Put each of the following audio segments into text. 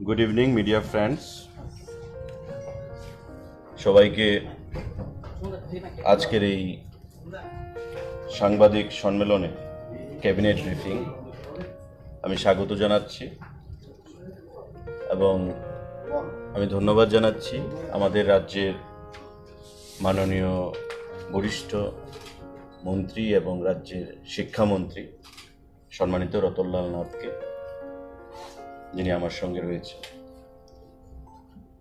Good evening media friends, সবাইকে আজকের এই সাংবাদিক সম্মেলনে ক্যাবিনেট ব্রিফিং আমি স্বাগত জানাচ্ছি এবং আমি ধন্যবাদ জানাচ্ছি আমাদের রাজ্যের মাননীয় বরিষ্ঠ মন্ত্রী এবং রাজ্যের শিক্ষামন্ত্রী সম্মানিত রতনলাল নাথকে, যিনি আমার সঙ্গে রয়েছে।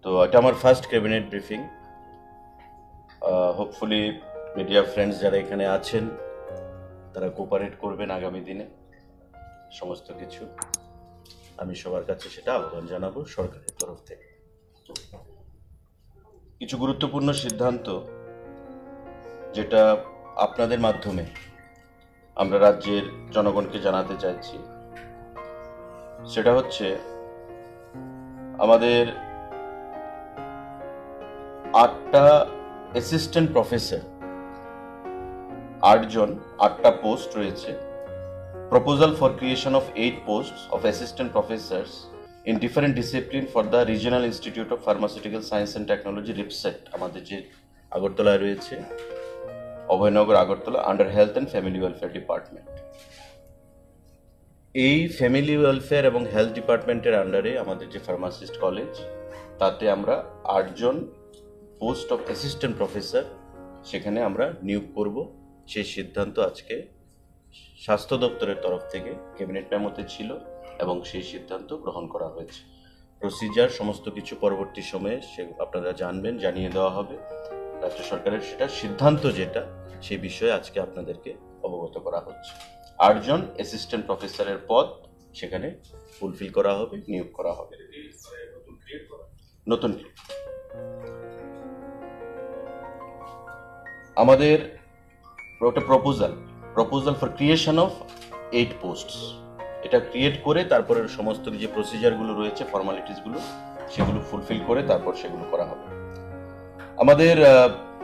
তো এটা আমার first cabinet briefing. Hopefully media friends যারা এখানে আছেন তারা কোঅপারেট করবেন আগামী দিনে সমস্ত কিছু। আমি সবার কাছে সেটা আহ্বান জানাবো সরকারের তরফ থেকে। কিছু গুরুত্বপূর্ণ সিদ্ধান্ত যেটা আপনাদের মাধ্যমে আমরা রাজ্যের জনগণকে জানাতে চাইছি, সেটা হচ্ছে আমাদের 8টা অ্যাসিস্ট্যান্ট প্রফেসর, 8টা পোস্ট রয়েছে। Proposal for creation of 8 posts of assistant professors in different discipline for the regional institute of pharmaceutical science and technology RIPSAT, আমাদের যে আগরতলায় রয়েছে, Abhoynagar Agartala, under health and family welfare department. এই ফ্যামিলি ওয়েলফেয়ার এবং health ডিপার্টমেন্টের আন্ডারে আমাদের যে ফার্মাসিস্ট কলেজ, তাতে আমরা 8জন পোস্ট অফ অ্যাসিস্ট্যান্ট প্রফেসর সেখানে আমরা নিয়োগ করব। সেই সিদ্ধান্ত আজকে স্বাস্থ্য দপ্তরের তরফ থেকে ক্যাবিনেট মেমোতে ছিল এবং সেই সিদ্ধান্ত গ্রহণ করা হয়েছে। প্রসিজার সমস্ত কিছু পরবর্তী সময়ে সে আপনারা জানবেন, জানিয়ে দেওয়া হবে। রাজ্য সরকারের সেটা সিদ্ধান্ত যেটা, সেই বিষয়ে আজকে আপনাদেরকে অবগত করা হচ্ছে। 8জন অ্যাসিস্ট্যান্ট প্রফেসরের পদ সেখানে ফুলফিল করা হবে, নিয়োগ করা হবে। নতুন আমাদের একটা proposal for creation of 8 posts, এটা ক্রিয়েট করে তারপরে সমস্ত যে প্রসিজারগুলো রয়েছে, ফর্মালিটিসগুলো, সেগুলো ফুলফিল করে তারপর সেগুলো করা হবে। আমাদের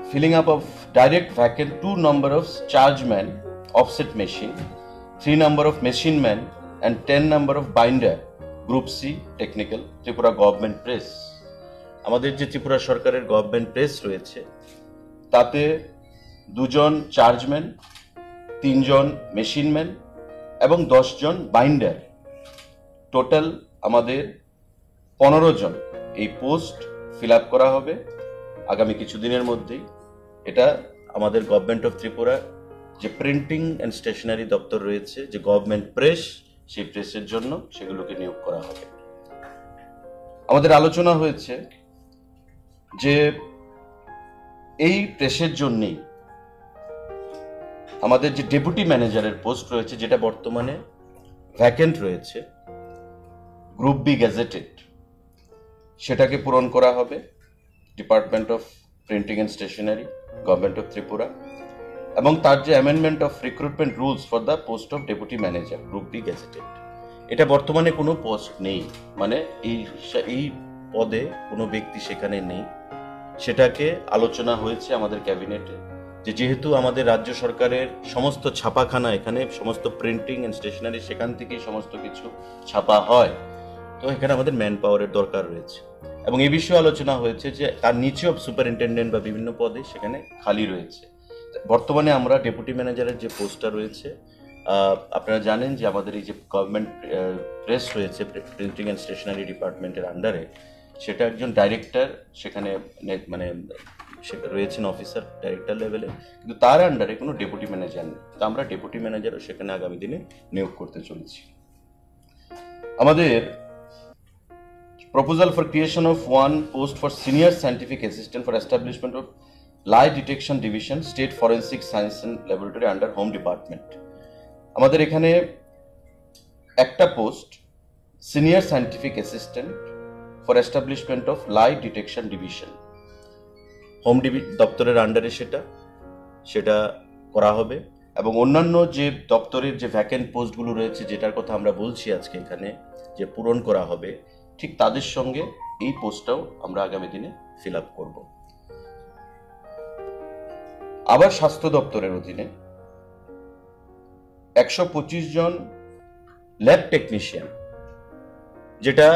filling up of direct vacant 2 number of chargeman offset machine, 3 number of machine men and 10 number of binder, Group C Technical, Tripura government press. আমাদের যে ত্রিপুরা সরকারের গভর্নমেন্ট প্রেস রয়েছে, তাতে 2জন চার্জম্যান, 3জন মেশিনম্যান এবং 10জন বাইন্ডার, টোটাল আমাদের 15জন এই পোস্ট ফিল আপ করা হবে আগামী কিছুদিনের মধ্যেই। এটা আমাদের গভর্নমেন্ট অফ ত্রিপুরা যে প্রিন্টিং অ্যান্ড স্টেশনারি দপ্তর রয়েছে, যে গভর্নমেন্ট প্রেস, সেই প্রেসের জন্য সেগুলোকে নিয়োগ করা হবে। আমাদের আলোচনা হয়েছে যে এই প্রেসের জন্যই আমাদের যে ডেপুটি ম্যানেজারের পোস্ট রয়েছে, যেটা বর্তমানে ভ্যাকেন্ট রয়েছে, গ্রুপ বি গ্যাজেটেড, সেটাকে পূরণ করা হবে department of printing and stationery, government of Tripura, এবং তার যে amendment of recruitment rules for the post of deputy manager, group B gazetted. এটা বর্তমানে কোনো পোস্ট নেই, মানে এই পদে কোনো ব্যক্তি সেখানে নেই। সেটাকে আলোচনা হয়েছে আমাদের ক্যাবিনেটে, যে যেহেতু আমাদের রাজ্য সরকারের সমস্ত ছাপাখানা এখানে, সমস্ত প্রিন্টিং অ্যান্ড স্টেশনারি সেখান থেকেই সমস্ত কিছু ছাপা হয়, তো এখানে আমাদের ম্যান পাওয়ারের দরকার রয়েছে। এবং এই বিষয়ে আলোচনা হয়েছে যে তার নিচেও সুপারিনটেন্ডেন্ট বা বিভিন্ন পদে সেখানে খালি রয়েছে। বর্তমানে আমরা ডেপুটি ম্যানেজারের যে পোস্টটা রয়েছে, আপনারা জানেন যে আমাদের এই যে গভর্নমেন্ট প্রেস রয়েছে প্রিন্টিং অ্যান্ড স্টেশনারি ডিপার্টমেন্টের আন্ডারে, সেটা একজন ডাইরেক্টর সেখানে মানে রয়েছেন, অফিসার ডাইরেক্টর লেভেলে, কিন্তু তার আন্ডারে কোনো ডেপুটি ম্যানেজার নেই। তো আমরা ডেপুটি ম্যানেজারও সেখানে আগামী দিনে নিয়োগ করতে চলেছি। আমাদের proposal for creation of 1 post for senior scientific assistant for establishment of lie detection division, state forensic science and laboratory under home department. আমাদের এখানে একটা post senior scientific assistant for establishment of lie detection division, home দপ্তরের আন্ডারে সেটা করা হবে। এবং অন্যান্য যে দপ্তরের যে ভ্যাকেন্ট পোস্টগুলো রয়েছে, যেটার কথা আমরা বলছি আজকে এখানে, যে পূরণ করা হবে, ঠিক তাদের সঙ্গে এই পোস্টটাও আমরা আগামী দিনে ফিল আপ করব। আবার স্বাস্থ্য দপ্তরের অধীনে 125 জন ল্যাব টেকনিশিয়ান, যেটা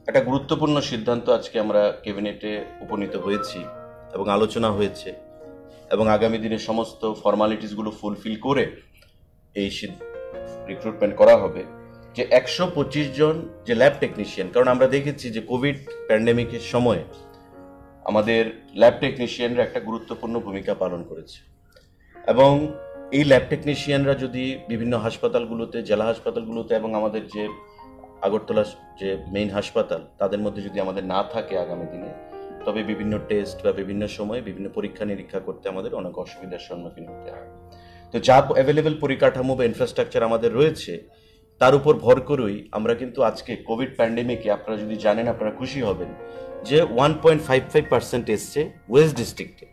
একটা গুরুত্বপূর্ণ সিদ্ধান্ত আজকে আমরা ক্যাবিনেটে উপনীত হয়েছি এবং আলোচনা হয়েছে, এবং আগামী দিনে সমস্ত ফর্মালিটিসগুলো ফুলফিল করে এই রিক্রুটমেন্ট করা হবে যে 125 জন যে ল্যাব টেকনিশিয়ান, কারণ আমরা দেখেছি যে কোভিড প্যান্ডেমিকের সময় আমাদের ল্যাব টেকনিশিয়ানরা একটা গুরুত্বপূর্ণ ভূমিকা পালন করেছে, এবং এই ল্যাব টেকনিশিয়ানরা যদি বিভিন্ন হাসপাতালগুলোতে, জেলা হাসপাতালগুলোতে এবং আমাদের যে আগরতলা যে মেইন হাসপাতাল তাদের মধ্যে যদি আমাদের না থাকে আগামী দিনে, তবে বিভিন্ন টেস্ট বা বিভিন্ন সময়ে বিভিন্ন পরীক্ষা নিরীক্ষা করতে আমাদের অনেক অসুবিধার সম্মুখীন হতে হয়। তো যা অ্যাভেলেবেল পরিকাঠামো বা ইনফ্রাস্ট্রাকচার আমাদের রয়েছে তার উপর ভর করেই আমরা কিন্তু আজকে কোভিড প্যান্ডেমিকে, আপনারা যদি জানেন আপনারা খুশি হবেন যে 1.55% এসছে ওয়েস্ট ডিস্ট্রিক্টে।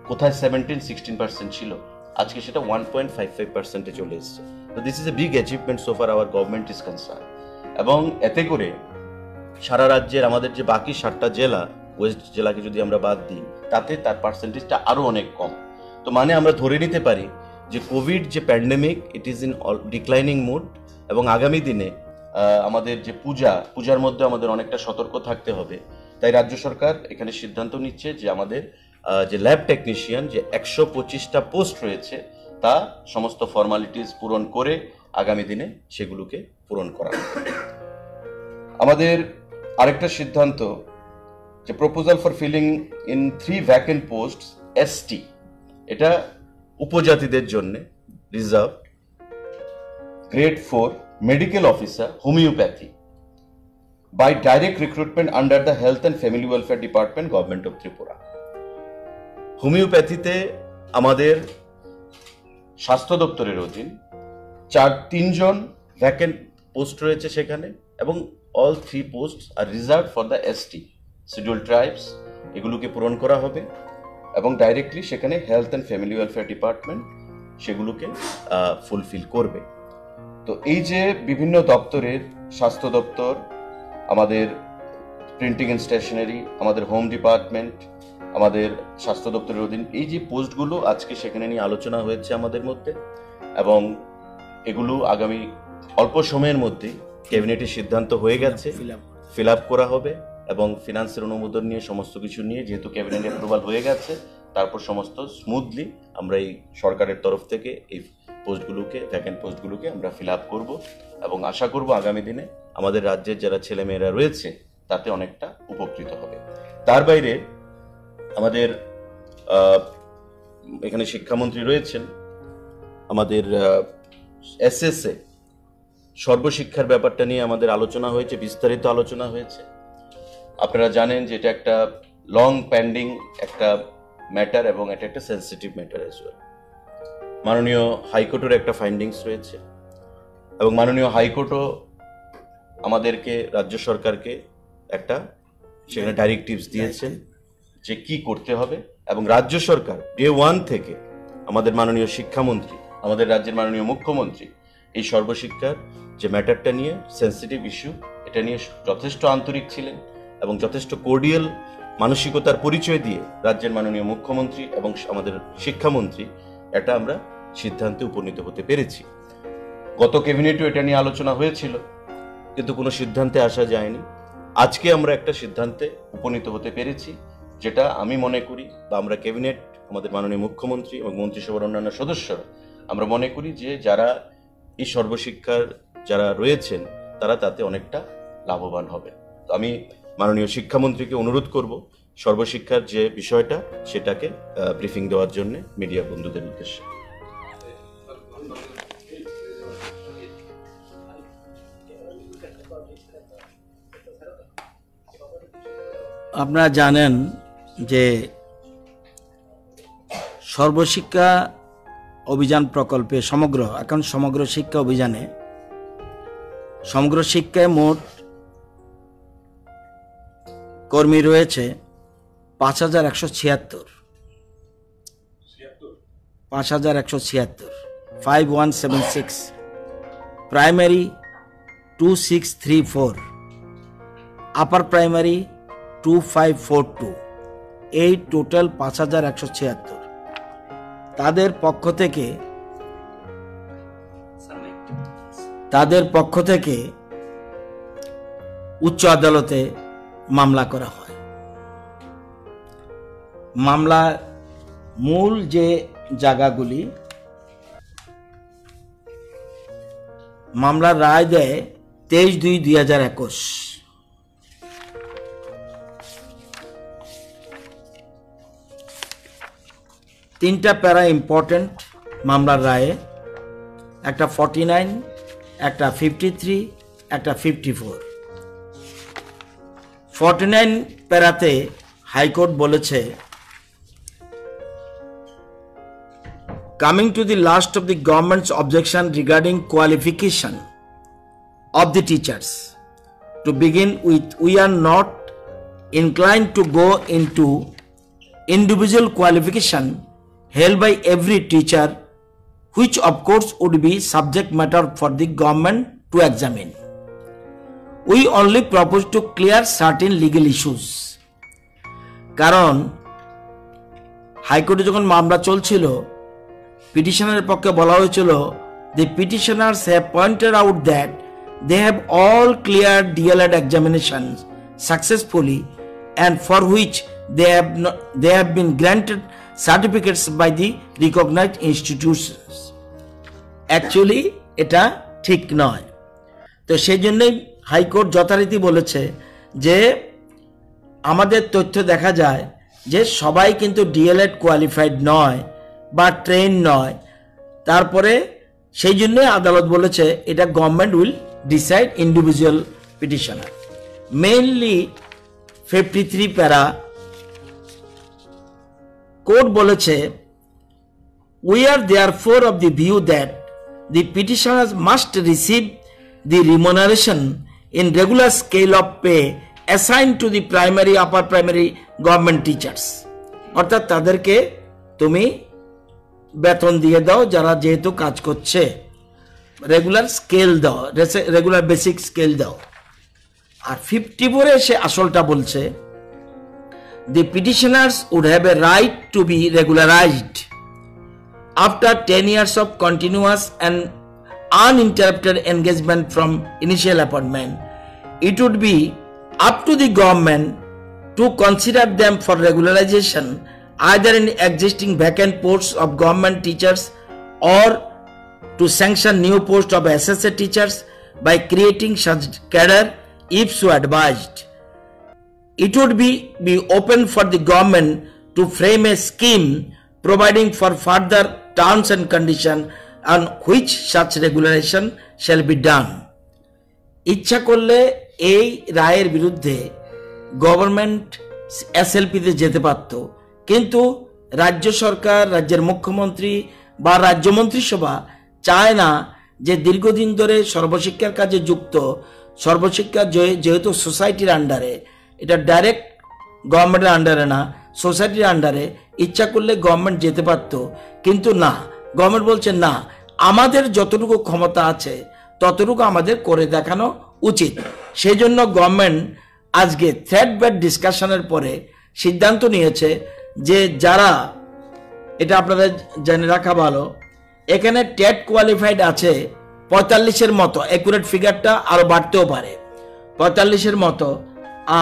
কোথায় 17-16% ছিল, আজকে সেটা 1.55%-এ চলে এসছে। তো this is a big achievement so far hour government is concern. এবং এতে করে সারা রাজ্যের আমাদের যে বাকি 7টা জেলা, ওয়েস্ট জেলাকে যদি আমরা বাদ দিই, তাতে তার পার্সেন্টেজটা আরও অনেক কম। তো মানে আমরা ধরে নিতে পারি যে কোভিড যে pandemic, it is in declining mood, এবং আগামী দিনে আমাদের যে পূজার মধ্যে আমাদের অনেকটা সতর্ক থাকতে হবে। তাই রাজ্য সরকার এখানে সিদ্ধান্ত নিচ্ছে যে আমাদের যে ল্যাব টেকনিশিয়ান যে 125টা পোস্ট রয়েছে তা সমস্ত ফর্মালিটিস পূরণ করে আগামী দিনে সেগুলোকে পূরণ করা হবে। আমাদের আরেকটা সিদ্ধান্ত যে proposal for filling in 3 vacant post ST, এটা উপজাতিদের জন্য reserve, grade 4 medical officer homeopathy by direct recruitment under the health and family welfare department, government of Tripura. হোমিওপ্যাথিতে আমাদের স্বাস্থ্য দপ্তরের অধীন 3 জন ভ্যাকেন্ট পোস্ট রয়েছে সেখানে, এবং all 3 post are reserve for the ST schedule tribes. এগুলোকে পূরণ করা হবে এবং ডাইরেক্টলি সেখানে health and family welfare department সেগুলোকে ফুলফিল করবে। তো এই যে বিভিন্ন দপ্তরের, স্বাস্থ্য দপ্তর, আমাদের প্রিন্টিং অ্যান্ড স্টেশনারি, আমাদের হোম ডিপার্টমেন্ট, আমাদের স্বাস্থ্য দপ্তরের অধীন এই যে পোস্টগুলো আজকে সেখানে নিয়ে আলোচনা হয়েছে আমাদের মধ্যে, এবং এগুলো আগামী অল্প সময়ের মধ্যে ক্যাবিনেটের সিদ্ধান্ত হয়ে গেছে, ফিল আপ করা হবে, এবং ফিনান্সের অনুমোদন নিয়ে সমস্ত কিছু নিয়ে যেহেতু ক্যাবিনেট অ্যাপ্রুভাল হয়ে গেছে, তারপর সমস্ত স্মুথলি আমরা এই সরকারের তরফ থেকে এই পোস্টগুলোকে, ভ্যাকেন্ট পোস্টগুলোকে আমরা ফিল আপ করবো, এবং আশা করব আগামী দিনে আমাদের রাজ্যের যারা ছেলেমেয়েরা রয়েছে তাতে অনেকটা উপকৃত হবে। তার বাইরে আমাদের এখানে শিক্ষামন্ত্রী রয়েছেন, আমাদের এসএসএ সর্বশিক্ষার ব্যাপারটা নিয়ে আমাদের আলোচনা হয়েছে, বিস্তারিত আলোচনা হয়েছে। আপনারা জানেন যে এটা একটা লং পেন্ডিং একটা ম্যাটার, এবং এটা একটা সেন্সিটিভ ম্যাটার অ্যাজ ওয়েল। মাননীয় হাইকোর্টের একটা ফাইন্ডিংস রয়েছে, এবং মাননীয় হাইকোর্টও আমাদেরকে, রাজ্য সরকারকে একটা সেখানে ডাইরেক্টিভস দিয়েছেন যে কি করতে হবে, এবং রাজ্য সরকার ডে 1 থেকে আমাদের মাননীয় শিক্ষামন্ত্রী, আমাদের রাজ্যের মাননীয় মুখ্যমন্ত্রী এই সর্বশিক্ষার যে ম্যাটারটা নিয়ে, সেন্সিটিভ ইস্যু, এটা নিয়ে যথেষ্ট আন্তরিক ছিলেন, এবং যথেষ্ট কোর্ডিয়াল মানসিকতার পরিচয় দিয়ে রাজ্যের মাননীয় মুখ্যমন্ত্রী এবং আমাদের শিক্ষামন্ত্রী এটা আমরা সিদ্ধান্তে উপনীত হতে পেরেছি। গত ক্যাবিনেটেও এটা নিয়ে আলোচনা হয়েছিল, কিন্তু কোনো সিদ্ধান্তে আসা যায়নি। আজকে আমরা একটা সিদ্ধান্তে উপনীত হতে পেরেছি, যেটা আমি মনে করি, বা আমরা ক্যাবিনেট, আমাদের মাননীয় মুখ্যমন্ত্রী এবং মন্ত্রিসভার অন্যান্য সদস্যরা আমরা মনে করি যে যারা এই সর্বশিক্ষার যারা রয়েছেন তারা তাতে অনেকটা লাভবান হবে। তো আমি মাননীয় শিক্ষামন্ত্রীকে অনুরোধ করব সর্বশিক্ষার যে বিষয়টা সেটাকে ব্রিফিং দেওয়ার জন্য মিডিয়া বন্ধুদের উদ্দেশ্যে। আপনারা জানেন যে সর্বশিক্ষা অভিযান প্রকল্পে সমগ্র শিক্ষা অভিযানে সমগ্র শিক্ষায় মোট কর্মী রয়েছে 5176, 5176, প্রাইমারি 2634, আপার প্রাইমারি 2542, এই টোটাল 5176। তাদের পক্ষ থেকে উচ্চ আদালতে মামলা করা হয়। মামলা মূল যে জায়গাগুলি, মামলার রায় দেয় 23/2/2021। তিনটা প্যারা ইম্পর্টেন্ট মামলার রায়ে, একটা 49, একটা 53, একটা 54। 49 প্যারাতে হাইকোর্ট বলেছে, coming to the last of the government's objection regarding qualification of the teachers. To begin with, we are not inclined to go into individual qualification held by every teacher, which of course would be subject matter for the government to examine. We only propose to clear certain legal issues. কারণ হাইকোর্টে যখন মামলা চলছিল, পিটিশনারের পক্ষে বলা হয়েছিল, the petitioners have pointed out that they have all cleared DLED examinations successfully and for which they have been granted certificates by the recognized institutions. Actually এটা ঠিক নয়। তো সেই জন্যই হাইকোর্ট যথারীতি বলেছে যে আমাদের তথ্য দেখা যায় যে সবাই কিন্তু ডিএলএড কোয়ালিফাইড নয় বা ট্রেন নয়। তারপরে সেই জন্য আদালত বলেছে এটা government will decide individual petitioner. Mainly 53 প্যারা কোর্ট বলেছে, we are therefore of the view that the petitioners must receive the remuneration in regular scale of pay assigned to the primary, upper primary government teachers. অর্থাৎ তাদেরকে তুমি বেতন দিয়ে দাও যারা যেহেতু কাজ করছে, রেগুলার স্কেল দাও, রেগুলার বেসিক স্কেল দাও। আর 54-এ সে আসলটা বলছে, the petitioners would have a right to be regularized after 10 years of continuous and uninterrupted engagement from initial appointment. It would be up to the government to consider them for regularization either in existing vacant posts of government teachers or to sanction new posts of associate teachers by creating such cadre if so advised. It would be open for the government to frame a scheme providing for further terms and conditions on which such regularization shall be done. ইচ্ছা করলে এই রায়ের বিরুদ্ধে government এসএলপিতে যেতে পারত, কিন্তু রাজ্য সরকার, রাজ্যের মুখ্যমন্ত্রী বা রাজ্য মন্ত্রিসভা চায় না যে দীর্ঘদিন ধরে সর্বশিক্ষার কাজে যুক্ত, সর্বশিক্ষা যেহেতু সোসাইটির আন্ডারে, এটা ডাইরেক্ট গভর্নমেন্টের আন্ডারে না, সোসাইটির আন্ডারে, ইচ্ছা করলে গভর্নমেন্ট যেতে পারত, কিন্তু না, গভর্নমেন্ট বলছে না, আমাদের যতটুকু ক্ষমতা আছে ততটুকু আমাদের করে দেখানো উচিত। সেই জন্য গভর্নমেন্ট আজকে থ্রেড বেড ডিসকাশনের পরে সিদ্ধান্ত নিয়েছে যে যারা, এটা আপনাদের জেনে রাখা ভালো, এখানে টেট কোয়ালিফাইড আছে 45-এর মতো, অ্যাকুরেট ফিগারটা আরো বাড়তেও পারে, 45-এর মতো।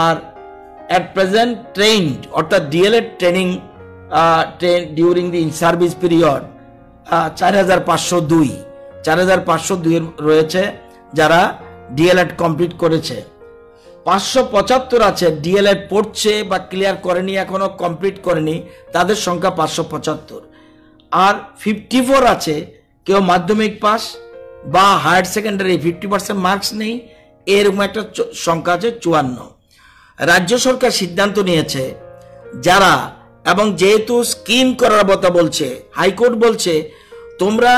আর অ্যাট প্রেজেন্ট ট্রেন্ড, অর্থাৎ D El Ed training during the in service period 4502 রয়েছে যারা ডিএলএড কমপ্লিট করেছে। 575 আছে ডিএলএড পড়ছে বা ক্লিয়ার করেনি, এখনো কমপ্লিট করেনি, তাদের সংখ্যা 575। আর 54 আছে কেউ মাধ্যমিক পাস বা হায়ার সেকেন্ডারি 50% মার্কস নেই, এরকম একটা সংখ্যা আছে 54। রাজ্য সরকার সিদ্ধান্ত নিয়েছে যারা, এবং যেহেতু স্কিম করার কথা বলছে, হাইকোর্ট বলছে তোমরা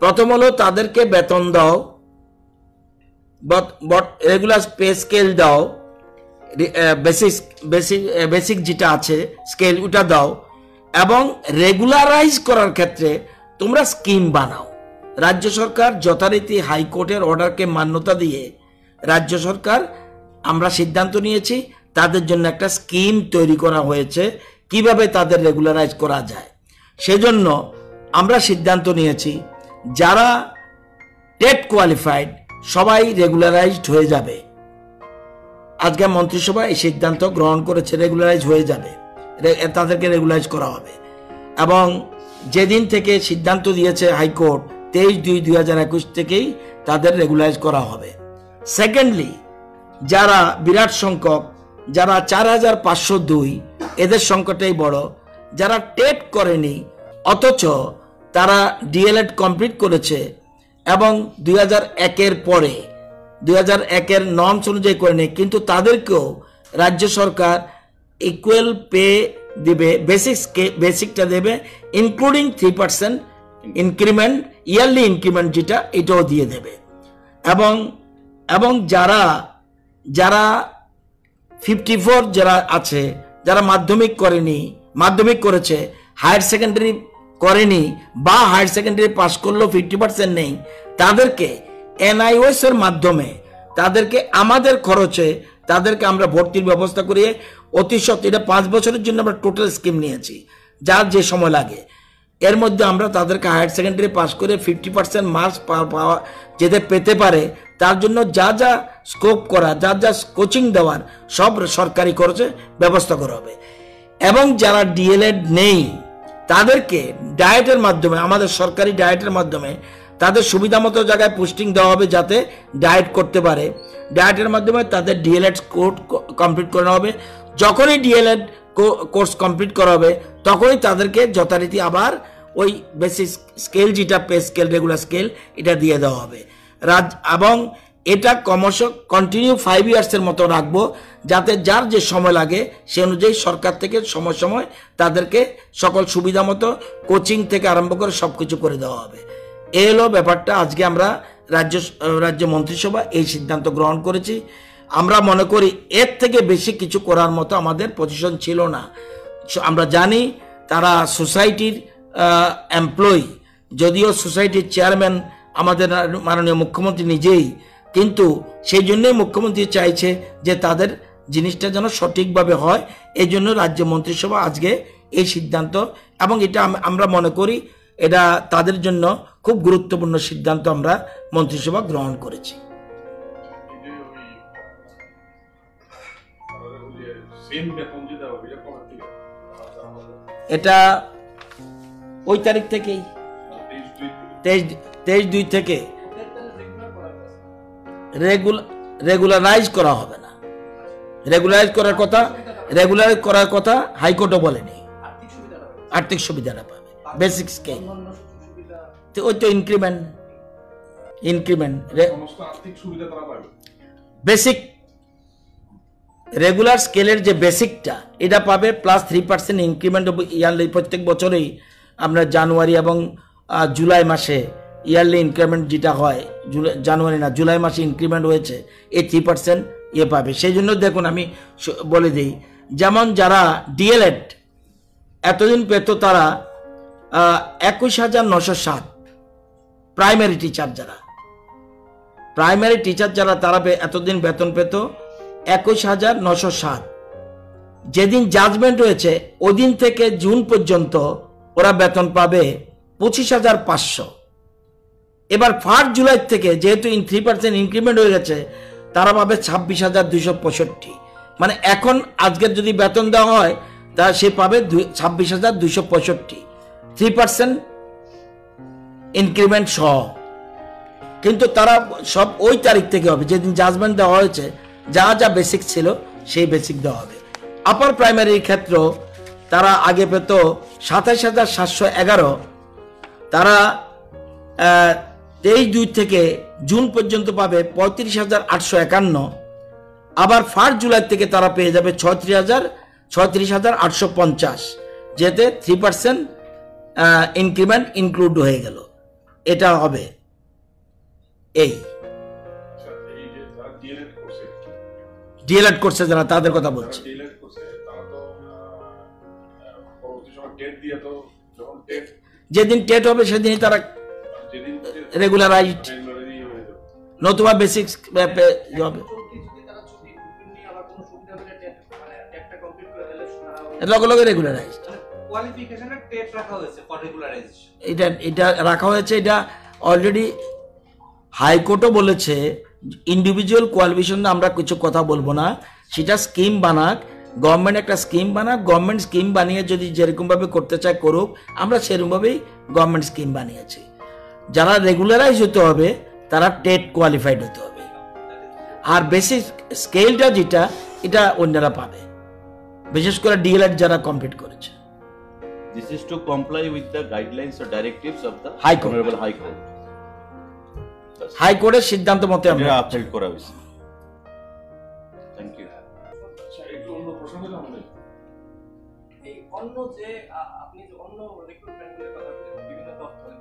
প্রথম হলো তাদেরকে বেতন দাও, রেগুলার পে স্কেল দাও, বেসিক যেটা আছে স্কেল ওটা দাও, এবং রেগুলারাইজ করার ক্ষেত্রে তোমরা স্কিম বানাও। রাজ্য সরকার যথারীতি হাইকোর্টের অর্ডারকে মান্যতা দিয়ে রাজ্য সরকার, আমরা সিদ্ধান্ত নিয়েছি তাদের জন্য একটা স্কিম তৈরি করা হয়েছে কিভাবে তাদের রেগুলারাইজ করা যায়। সেজন্য আমরা সিদ্ধান্ত নিয়েছি যারা টেট কোয়ালিফাইড সবাই রেগুলারাইজড হয়ে যাবে। আজকে মন্ত্রিসভা এই সিদ্ধান্ত গ্রহণ করেছে, রেগুলারাইজ হয়ে যাবে, তাদেরকে রেগুলারাইজ করা হবে। এবং যেদিন থেকে সিদ্ধান্ত দিয়েছে হাইকোর্ট 23/2/2021 থেকেই তাদের রেগুলারাইজ করা হবে। সেকেন্ডলি, যারা বিরাট সংখ্যক, যারা 4502, এদের সংখ্যাটাই বড়, যারা টেট করেনি অথচ তারা ডিএলএড কমপ্লিট করেছে এবং 2001-এর পরে 2001-এর নর্মস অনুযায়ী করেনি, কিন্তু তাদেরকেও রাজ্য সরকার ইকুয়াল পে দিবে, বেসিকটা দেবে, ইনক্লুডিং 3% ইনক্রিমেন্ট, ইয়ারলি ইনক্রিমেন্ট যেটা, এটাও দিয়ে দেবে। এবং যারা 54 যারা আছে, যারা মাধ্যমিক করেছে, হায়ার সেকেন্ডারি করেনি বা হায়ার সেকেন্ডারি পাস করলেও 50% নেই, তাদেরকে NIOS এর মাধ্যমে তাদেরকে আমাদের খরচে তাদেরকে আমরা ভর্তির ব্যবস্থা করিয়ে অতি সত্ত্বর, এটা 5 বছরের জন্য আমরা টোটাল স্কিম নিয়েছি, যার যে সময় লাগে এর মধ্যে আমরা তাদেরকে হায়ার সেকেন্ডারি পাস করে 50% মার্কস পাওয়া যেতে পেতে পারে, তার জন্য যা যা স্কোপ করা, যা কোচিং দেওয়ার সব সরকারি খরচে ব্যবস্থা করা হবে। এবং যারা ডিএলএড নেই তাদেরকে ডায়েটের মাধ্যমে, আমাদের সরকারি ডায়েটের মাধ্যমে তাদের সুবিধা মতো জায়গায় পোস্টিং দেওয়া হবে যাতে ডায়েট করতে পারে। ডায়েটের মাধ্যমে তাদের ডিএলএড কোর্স কমপ্লিট করানো হবে। যখনই ডিএলএড কোর্স কমপ্লিট করা হবে তখনই তাদেরকে যথারীতি আবার ওই বেসিক স্কেল, যেটা পে স্কেল, রেগুলার স্কেল, এটা দিয়ে দেওয়া হবে। এবং এটা ক্রমশ কন্টিনিউ 5 ইয়ার্সের মতো রাখবো, যাতে যার যে সময় লাগে সে অনুযায়ী সরকার থেকে সময় সময় তাদেরকে সকল সুবিধা মতো কোচিং থেকে আরম্ভ করে সব কিছু করে দেওয়া হবে। এই হলো ব্যাপারটা। আজকে আমরা রাজ্য মন্ত্রিসভা এই সিদ্ধান্ত গ্রহণ করেছি। আমরা মনে করি এর থেকে বেশি কিছু করার মতো আমাদের পজিশন ছিল না। আমরা জানি তারা সোসাইটির এমপ্লয়ি, যদিও সোসাইটির চেয়ারম্যান আমাদের মাননীয় মুখ্যমন্ত্রী নিজেই, কিন্তু সেই জন্যই মুখ্যমন্ত্রী চাইছে যে তাদের জিনিসটা যেন সঠিকভাবে হয়। এই জন্য রাজ্য মন্ত্রিসভা আজকে এই সিদ্ধান্ত, এবং এটা আমরা মনে করি এটা তাদের জন্য খুব গুরুত্বপূর্ণ সিদ্ধান্ত আমরা মন্ত্রিসভা গ্রহণ করেছি। এটা ওই তারিখ থেকেই 23/2 থেকে রেগুলারাইজ করা হবে না। রেগুলারাইজ করার কথা হাইকোর্টও বলেনি। আর্থিক সুবিধাটা পাবে, বেসিক স্কেল, ওই তো ইনক্রিমেন্ট বেসিক রেগুলার স্কেলের যে বেসিকটা এটা পাবে, প্লাস 3% ইনক্রিমেন্ট ইয়ারলি। প্রত্যেক বছরেই আমরা জানুয়ারি এবং জুলাই মাসে ইয়ারলি ইনক্রিমেন্ট যেটা হয়, জুলাই মাসে ইনক্রিমেন্ট হয়েছে, এই 3% পাবে। সেই জন্য দেখুন আমি বলে দিই, যেমন যারা ডিএলএড এতদিন পেত তারা 21,907, প্রাইমারি টিচার যারা তারা এতদিন বেতন পেত 21,907। যেদিন জাজমেন্ট হয়েছে ওই দিন থেকে জুন পর্যন্ত ওরা বেতন পাবে 25,500। এবার 1 জুলাই থেকে যেহেতু 3% ইনক্রিমেন্ট হয়ে গেছে, তারা পাবে 26,265। মানে এখন আজকের যদি বেতন দেওয়া হয় তা সে পাবে 26,265, 3% ইনক্রিমেন্ট সহ। কিন্তু তারা সব ওই তারিখ থেকে হবে যেদিন জাজমেন্ট দেওয়া হয়েছে, যা যা বেসিক ছিল সেই বেসিক দেওয়া হবে। আপার প্রাইমারির ক্ষেত্র তারা আগে পেত 27,711, তারা 23/2 থেকে জুন পর্যন্ত পাবে 35,851। আবার 1 জুলাই থেকে তারা পেয়ে যাবে 36,850, যেতে 3% ইনক্রিমেন্ট ইনক্লুড হয়ে গেল। এটা হবে এই ডিএলএড করছে যারা, তাদের কথা বলছে। যেদিন টেট হবে সেদিনই তারা রেগুলারাইজড, নতুবা বেসিক হবে। লগে লগে রেগুলারাইজড, এটা রাখা হয়েছে। এটা অলরেডি হাইকোর্টও বলেছে ইন্ডিভিজুয়াল কোয়ালিফিকেশন আমরা কিছু কথা বলবো না, সেটা স্কিম বানাক, গভর্নমেন্ট একটা স্কিম বানাক, গভর্নমেন্ট স্কিম বানিয়ে যদি যেরকমভাবে করতে চায় করুক, আমরা সেরকমভাবেই গভর্নমেন্ট স্কিম বানিয়েছি। যারা রেগুলারাইজ হতে হবে তারা টেট কোয়ালিফাইড হতে হবে, আর বেসিক স্কেলটা যেটা এটা অন্যরা পাবে, বিশেষ করে ডিএলএড যারা কমপ্লিট করেছে। This is to comply with the guidelines or directives of the High Court. Honorable High Court. হাইকোর্টের সিদ্ধান্ত মতে আমরা এটা আপহেল্ড করা হয়েছে। Thank you. আচ্ছা, একটু অন্য প্রসঙ্গে যাবো না? এই অন্য যে আপনি যে অন্য রিক্রুটমেন্টের কথা বললেন বিভিন্ন দপ্তরে,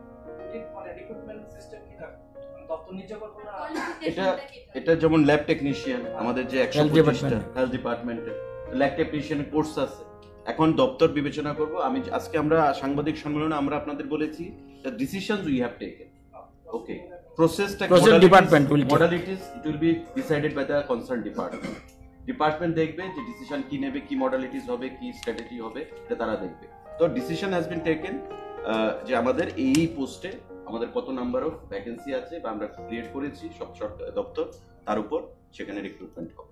মানে রিক্রুটমেন্ট সিস্টেম কি থাকে? দপ্তর নিচে করবো না? এটা যেমন ল্যাব টেকনিশিয়ান আমাদের যে 125টা department. হেলথ ডিপার্টমেন্টের ল্যাব টেকনিশিয়ানের কোর্স আছে, এখন দপ্তর বিবেচনা করব। আজকে আমরা সাংবাদিক সম্মেলনে আমরা আপনাদের বলেছি the decisions we have taken, okay, প্রসেসটা department will take. Modalities it will be decided by the concern department দেখবে যে ডিসিশন কি নেবে, কি মডালিটিস হবে, কি স্ট্র্যাটেজি হবে, এটা তারা দেখবে। তো ডিসিশন হ্যাজ বিন টেকেন যে আমাদের এই পোস্টে আমাদের কত নাম্বার অফ ভ্যাকেন্সি আছে বা আমরা ক্রিয়েট করেছি সব দপ্তর, তার উপর সেখানে রিক্রুটমেন্ট হবে।